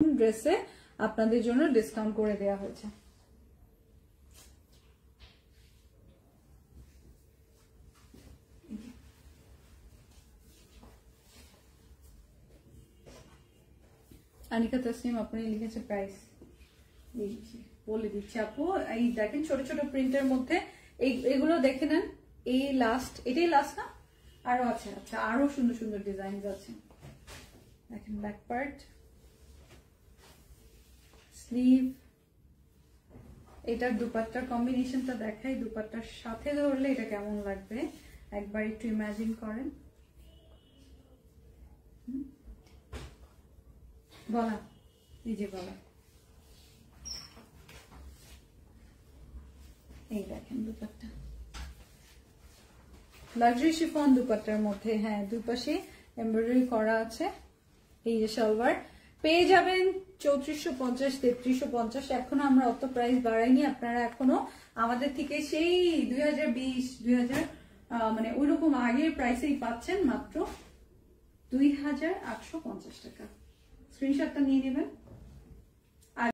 ড্রেসে আপনাদের জন্য ডিসকাউন্ট করে দেওয়া হয়েছে। আনিকা তাসনিম আপনি লিখেছে প্রাইস বলে দিচ্ছি আপু। এই দেখেন ছোট ছোট প্রিন্টের মধ্যে এগুলো দেখে নেন। এই লাস্ট, এটাই লাস্ট না, আরো আছে। আচ্ছা আরো সুন্দর সুন্দর ডিজাইন আছে দেখেন। ব্যাক পার্ট, স্লিভ, এটার দুপাট্টার কম্বিনেশনটা দেখাই। দুপাট্টার সাথে ধরলে এটা কেমন লাগবে একবার একটু ইমাজিন করেন। বলা এই যে বলা, এই দেখেন দুপাট্টা, লাক্সারি শিফন দুপাট্টার মধ্যে। হ্যাঁ দুই পাশে এমব্রয়ডারি করা আছে। এই যে সালোয়ার পেয়ে যাবেন 3450, 3350। এখনো আমরা অত প্রাইস বাড়াইনি, আপনারা এখনো আমাদের থেকে সেই 2020 মানে ওইরকম আগের প্রাইসেই পাচ্ছেন মাত্র 2850 টাকা। স্ক্রিনশটটা নিয়ে নেবেন।